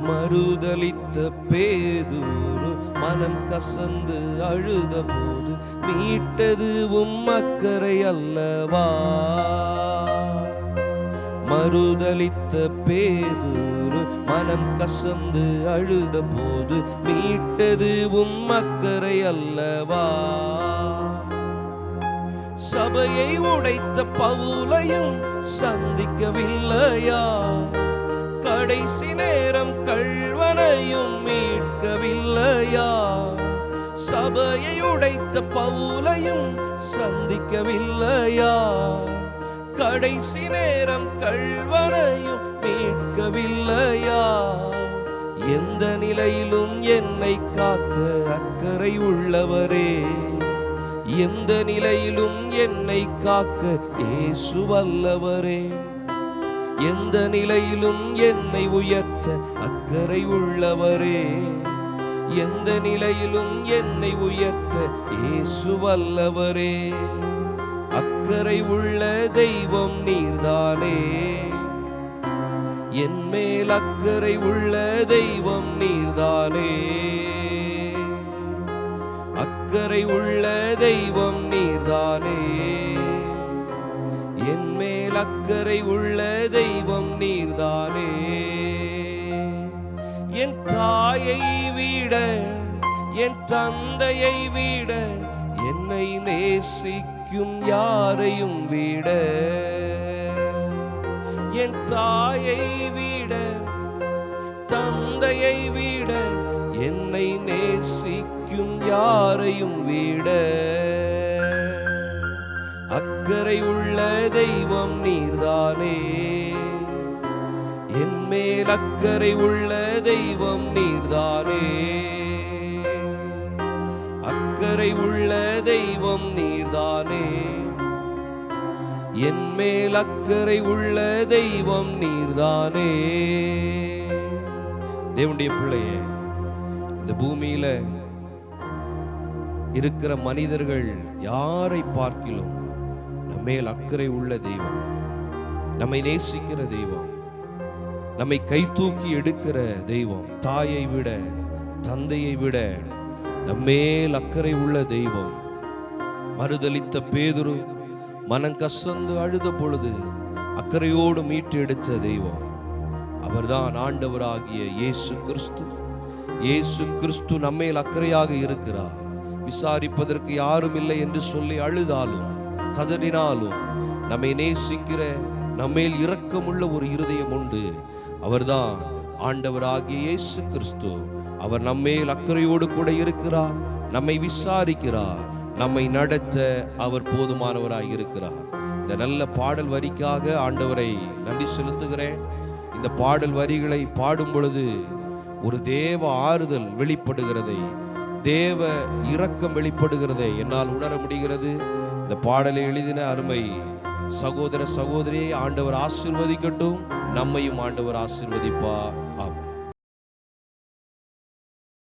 மறுதலித்த பேதுரு மனம் கசந்து அழுத போது மீட்டது அக்கறை அல்லவா? மறுதலித்த பேதுரு மனம் கசந்து அழுத போது மீட்டது அக்கறை அல்லவா? சபையை உடைத்த பவுலையும் சந்திக்கவில்லையா? கடைசி நேரம் கள்வனையும் மீட்கவில்லையா? சபையை உடைத்த பவுலையும் சந்திக்கவில்லையா? கடைசி நேரம் கள்வனையும் மீட்கவில்லையா? எந்த நிலையிலும் என்னை காக்க அக்கறை உள்ளவரே, எந்த நிலையிலும் என்னை காக்க இயேசு வல்லவரே, எந்த நிலையிலும் என்னை உயர்த்த அக்கறை உள்ளவரே, எந்த நிலையிலும் என்னை உயர்த்த இயேசு வல்லவரே. அக்கறை உள்ள தெய்வம் நீர்தானே, என் மேல் அக்கறை உள்ள தெய்வம் நீர்தானே. அக்கறை உள்ள தெய்வம் நீர்தானே, என் மேல் அக்கறை உள்ள தெய்வம் நீர்தானே. என் தாயை விட என் தந்தையை விட என்னை நேசிக்கும் யாரையும் விட, என் தாயை விட தந்தையை விட என்னை நேசிக்கும் யாரையும் விட அக்கறை உள்ள தெய்வம் நீர்தானே, என் மேல் அக்கறை உள்ள தெய்வம் நீர்தானே. அக்கறை உள்ள தெய்வம் நீர்தானே, என் மேல் அக்கறை உள்ள தெய்வம் நீர்தானே. தேவனுடைய பிள்ளையே, இந்த பூமியில இருக்கிற மனிதர்கள் யாரை பார்க்கிலும் நம்மேல் அக்கறை உள்ள தெய்வம், நம்மை நேசிக்கிற தெய்வம், நம்மை கை தூக்கி எடுக்கிற தெய்வம், தாயை விட தந்தையை விட நம்மேல் அக்கறை உள்ள தெய்வம். மறுதலித்த பேதுரு மனம் கசந்து அழுத பொழுது அக்கறையோடு மீட்டு எடுத்த தெய்வம் அவர்தான் ஆண்டவராகிய இயேசு கிறிஸ்து. இயேசு கிறிஸ்து நம்மேல் அக்கறையாக இருக்கிறார். விசாரிப்பதற்கு யாரும் இல்லை என்று சொல்லி அழுதாலும் கதறினாலும் நம்மை நேசிக்கிற நம்மேல் இரக்கமுள்ள ஒரு இருதயம் உண்டு. அவர்தான் ஆண்டவராகிய இயேசு கிறிஸ்து. அவர் நம்மேல் அக்கறையோடு கூட இருக்கிறார், நம்மை விசாரிக்கிறார், நம்மை நடத்த அவர் போதுமானவராய் இருக்கிறார். இந்த நல்ல பாடல் வரிக்காக ஆண்டவரை நன்றி செலுத்துகிறேன். இந்த பாடல் வரிகளை பாடும் பொழுது ஒரு தேவ ஆறுதல் வெளிப்படுகிறதை, தேவ இரக்கம் வெளிப்படுகிறதை என்னால் உணர முடிகிறது. இந்த பாடலை எழுதின அருமை சகோதர சகோதரியை ஆண்டவர் ஆசீர்வதிக்கட்டும், நம்மையும் ஆண்டவர் ஆசீர்வதிப்பார்.